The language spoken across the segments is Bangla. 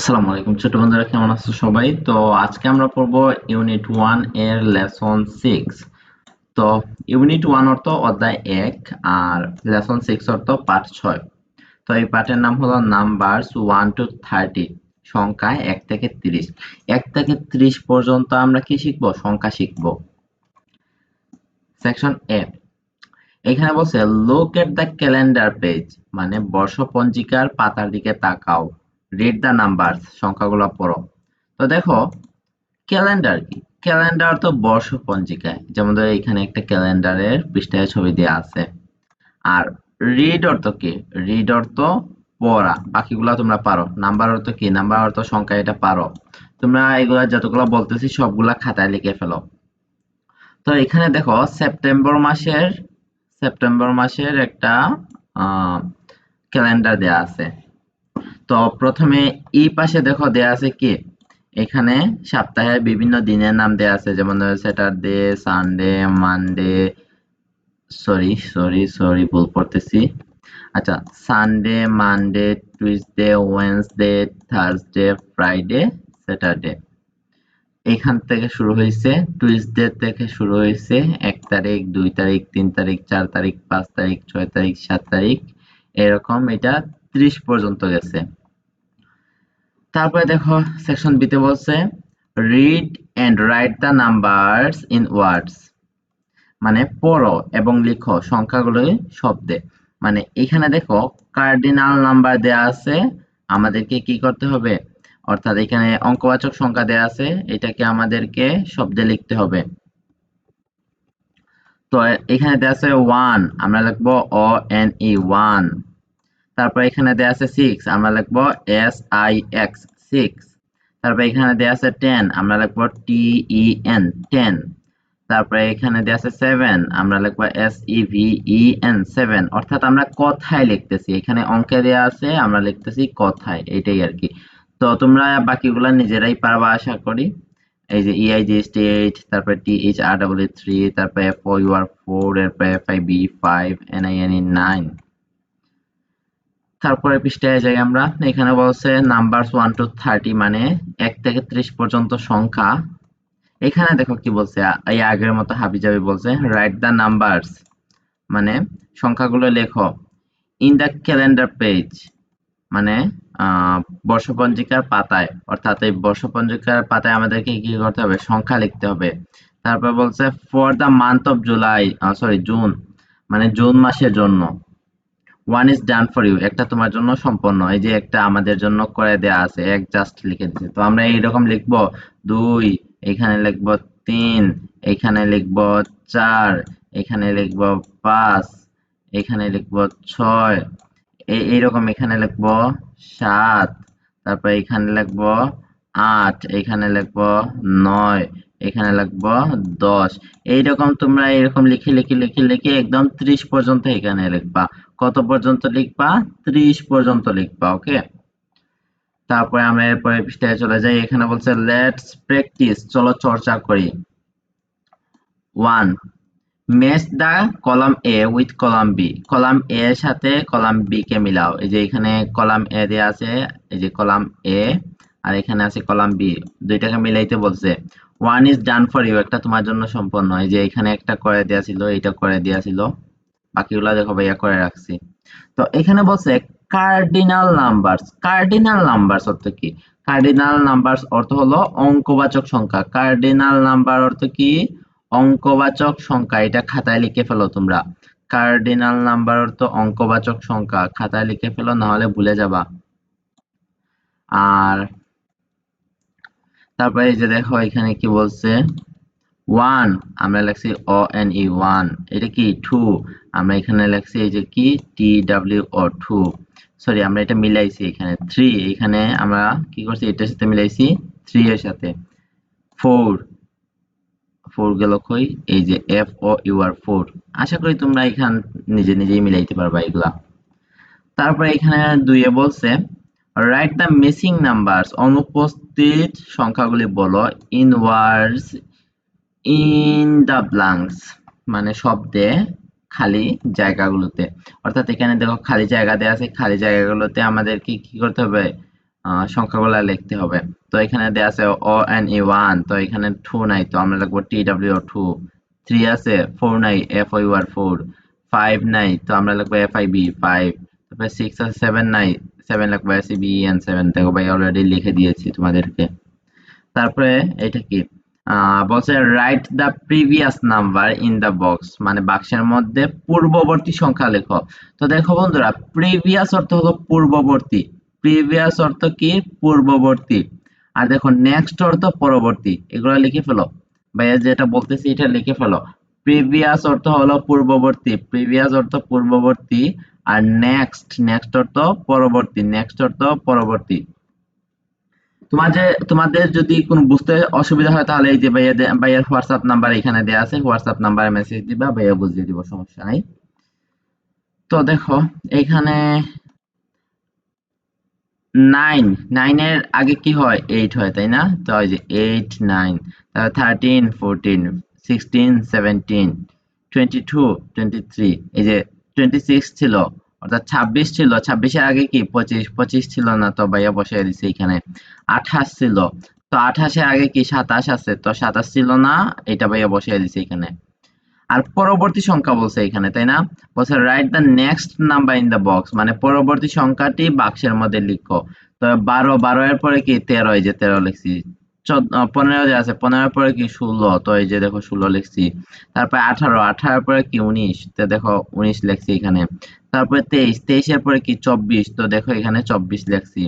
আসসালামু আলাইকুম ছোট বন্ধুরা, কেমন আছো সবাই? তো আজকে আমরা পড়বো ইউনিট 1 এর লেসন 6। তো ইউনিট 1 অর্থ অধ্যায় 1 আর লেসন 6 অর্থ পাঠ 6। তো এই পাঠের নাম হলো নাম্বারস 1 to 30, সংখ্যা 1 থেকে 30। 1 থেকে 30 পর্যন্ত আমরা কি শিখবো? সংখ্যা শিখবো। সেকশন এ, এখানে বলছে look at the calendar page, মানে বর্ষপঞ্জিকার পাতার দিকে তাকাও। রিড দ্য নাম্বারস, সংখ্যাগুলো পড়ো। তো দেখো, ক্যালেন্ডার কি? ক্যালেন্ডার তো বর্ষপঞ্জিকায়, যেমন ধরো এখানে একটা ক্যালেন্ডারের পৃষ্ঠায় ছবি দেওয়া আছে। আর রিড অর্থ কি? রিড অর্থ পড়া, বাকিগুলা তোমরা পারো। নাম্বার অর্থ কি? নাম্বার অর্থ সংখ্যা, এটা পারো তোমরা। এগুলা যতগুলো বলতেছি সবগুলা খাতায় লিখে ফেলো। তো এখানে দেখো সেপ্টেম্বর মাসের একটা ক্যালেন্ডার দেয়া আছে। তো প্রথমে এই পাশে দেখো দেয়া আছে কি, এখানে সপ্তাহের বিভিন্ন দিনের নাম দেয়া আছে, যেমন Saturday, Sunday, Monday, sorry sorry sorry ভুল পড়তেছি। আচ্ছা, Sunday, Monday, Tuesday, Wednesday, Thursday, Friday, Saturday. এখান থেকে শুরু হয়েছে, টুইসডে থেকে শুরু হয়েছে 1 তারিখ, 2 তারিখ, 3 তারিখ, 4 তারিখ, 5 তারিখ, 6 তারিখ, 7 তারিখ, এরকম এটা 30 পর্যন্ত গেছে। তারপরে দেখো সেকশন বিতে বলছে read and write the numbers in words, মানে পড়ো এবং লিখো সংখ্যাগুলো শব্দে। মানে এখানে দেখো কার্ডিনাল নাম্বার দেয়া আছে, আমাদেরকে কি করতে হবে? অর্থাৎ এখানে অঙ্কবাচক সংখ্যা দেয়া আছে, এটাকে আমাদেরকে শব্দে লিখতে হবে। তো এখানে দেয়া আছে 1, আমরা লিখবো ও এন ই 1। তারপর এখানে দেয়া আছে 6, আমরা লিখবো এস আই এক্স 6। তারপর এখানে দেয়া আছে 10, আমরা লিখবো টি ই এন 10। তারপরে এখানে দেয়া আছে 7, আমরা লিখবো S E V E N 7। অর্থাৎ আমরা কথায় লিখতেছি, এখানে অঙ্কে দেয়া আছে, আমরা লিখতেছি কথায়, এটাই আর কি। তো তোমরা বাকিগুলা নিজেরাই পারবা আশা করি। এই যে E I G S T 8, তারপরে T H R double E 3, তারপরে এফ ও ইউ আর 4, এরপরে F I B 5, N I N E 9। তারপরে পৃষ্ঠায় যাই আমরা, এখানে বলছে নাম্বারস 1 to 30, মানে 1 থেকে 30 পর্যন্ত সংখ্যা। এখানে দেখো কি বলছে, এই আগের মতো হাবিজাবি বলছে রাইট দ্য নাম্বারস, মানে সংখ্যাগুলো লেখো। ইন দ্য ক্যালেন্ডার পেজ, মানে বর্ষপঞ্জিকার পাতায়, অর্থাৎ এই বর্ষপঞ্জিকার পাতায় আমাদেরকে কি করতে হবে? সংখ্যা লিখতে হবে। তারপর বলছে for the month of July, June, মানে জুন মাসের জন্য। One is done for you, একটা তোমার জন্য সম্পন্ন। এই যে একটা আমাদের জন্য করে দেয়া আছে, এক জাস্ট লিখে দিচ্ছে। তো আমরা এইরকম লিখবো 2, এখানে লিখবো 3, এখানে লিখবো 4, এখানে লিখবো 5, এখানে লিখবো 6, এইরকম এখানে লিখবো 7, তারপর এখানে লিখবো 8, এখানে লিখবো 9, এখানে লিখবো 10। এইরকম তোমরা এরকম লিখে লিখে লিখে লিখে একদম 30 পর্যন্ত এখানে লিখবা। কত পর্যন্ত লিখবা? 30 পর্যন্ত লিখবা। ওকে, তারপরে আমরা এরপরে পৃষ্ঠায় চলে যাই। এখানে বলছে লেটস প্র্যাকটিস, চলো চর্চা করি। 1, match the column A with column B, column A এর সাথে কলাম বি কে মিলাও। এই যে এখানে কলাম এ দেয়া আছে, এই যে কলাম এ, আর এখানে আছে কলাম বি, দুইটাকে মিলাইতে বলছে। 1 ইজ ডান ফর ইউ, একটা তোমার জন্য সম্পন্ন। এই যে এখানে একটা করে দেয়া ছিল, এটা করে দেয়া ছিল, বাকিগুলো দেখো ভাইয়া করে রাখছি। তো এখানে বলছে কার্ডিনাল নাম্বারস। কার্ডিনাল নাম্বারস অর্থ কি? কার্ডিনাল নাম্বারস অর্থ হলো অঙ্কবাচক সংখ্যা। কার্ডিনাল নাম্বার অর্থ কি? অঙ্কবাচক সংখ্যা। এটা খাতায় লিখে ফেলো তোমরা। কার্ডিনাল নাম্বার অর্থ অঙ্কবাচক সংখ্যা, খাতায় লিখে ফেলো, না হলে ভুলে যাবা। আর তারপরে এই যে দেখো এখানে কি বলছে, 1 আমরা লিখছি ও এন ই 1। এটা কি? 2 আমরা এখানে লিখছি এই যে কি টি ডাব্লিউ ও 2। সরি, আমরা এটা মিলাইছি এখানে 3, এখানে আমরা কি করছি, এটার সাথে মিলাইছি 3 এর সাথে। 4, 4 গেল কই? এই যে এফ ও ইউ আর 4। আশা করি তোমরা এখান নিজে নিজেই মিলাইতে পারবা এগুলা। তারপরে এখানে 2 এ বলছে রাইট দ্য মিসিং নাম্বারস, অনুপস্থিত সংখ্যাগুলি বলো। In words in the blanks, মানে শব্দে খালি জায়গাগুলোতে। অর্থাৎ এখানে দেখো খালি জায়গা দেওয়া আছে, খালি জায়গাগুলোতে আমাদেরকে কি করতে হবে? সংখ্যাগুলো লিখতে হবে। তো এখানে দেয়া আছে ও এন ই 1, তো এখানে 2 নাই, তো আমরা লিখবো টি ডাব্লিউ 2। 3 আছে, 4 নাই, এফ আই আর 4। 5 নাই, তো আমরা লিখবো এফ আই বি 5। তারপরে 6 আছে, 7 নাই, 7 লিখবো এস ই বি এন 7। দেখো ভাই অলরেডি লিখে দিয়েছি তোমাদেরকে। তারপরে এটা কি বলছে write the previous number in the box, মানে বাক্সের মধ্যে পূর্ববর্তী সংখ্যা লেখো। তো দেখো বন্ধুরা, প্রিভিয়াস অর্থ হলো পূর্ববর্তী। প্রিভিয়াস অর্থ কি? পূর্ববর্তী। আর দেখো নেক্সট অর্থ পরবর্তী। এগুলো লিখে ফেলো ভাইয়া, যেটা বলতেছি এটা লিখে ফেলো। প্রিভিয়াস অর্থ হলো পূর্ববর্তী, প্রিভিয়াস অর্থ পূর্ববর্তী। আর নেক্সট, নেক্সট অর্থ পরবর্তী, নেক্সট অর্থ পরবর্তী। তোমাদের যদি কোনো বুঝতে অসুবিধা হয় তাহলে এই যে ভাইয়ার হোয়াটসঅ্যাপ নাম্বার এখানে দেয়া আছে, হোয়াটসঅ্যাপ নাম্বারে মেসেজ দিবা, ভাইয়া বুঝিয়ে দিব, সমস্যা নাই। তো দেখো এখানে 9, 9 এর আগে কি হয়? 8 হয়, তাই না? তো এই যে 8 9, তারপর 13 14, 16 17, 22 23, এই যে 26 ছিল, অর্থাৎ 26 ছিল, 26 এর আগে কি 25, 25 ছিল না, তো ভাইয়া বসাই দিছে এখানে। 28 ছিল, তো 28 এর আগে কি 27 আছে, তো 27 ছিল না, এটা ভাইয়া বসাই দিছে এখানে। আর পরবর্তী সংখ্যা বলছে এখানে, তাই না? বলছে write the next number in the box, মানে পরবর্তী সংখ্যাটি বাক্সের মধ্যে লিখো। তো 12, 12 এর পরে কি 13, এই যে 13 লিখছি। 15 যে আছে, 15 এর পরে কি 16, তো এই যে দেখো 16 লিখছি। তারপরে 18, 18 এর পরে কি 19, তো দেখো 19 লিখছি এখানে। তারপরে 23, 23 এর পরে কি 24, তো দেখো এখানে 24 লিখছি।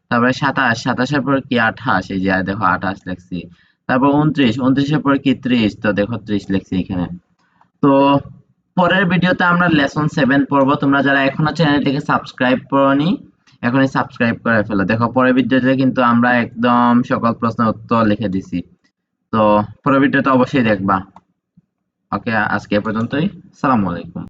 তারপরে 27, 27 এর পরে কি 28, এই যে দেখো 28 লিখছি। তারপর 29, 29 এর পরে কি 30, তো দেখো 30 লিখছি এখানে। তো পরের ভিডিওতে আমরা লেসন 7 পড়বো। তোমরা যারা এখনো চ্যানেলটিকে সাবস্ক্রাইব করোনি, এখনই সাবস্ক্রাইব করে ফেলো। দেখো পরের ভিডিওতে কিন্তু আমরা একদম সকল প্রশ্নের উত্তর লিখে দিছি। তো পরের ভিডিওটা অবশ্যই দেখবা। ওকে, আজকে এ পর্যন্তই। আসসালামু আলাইকুম।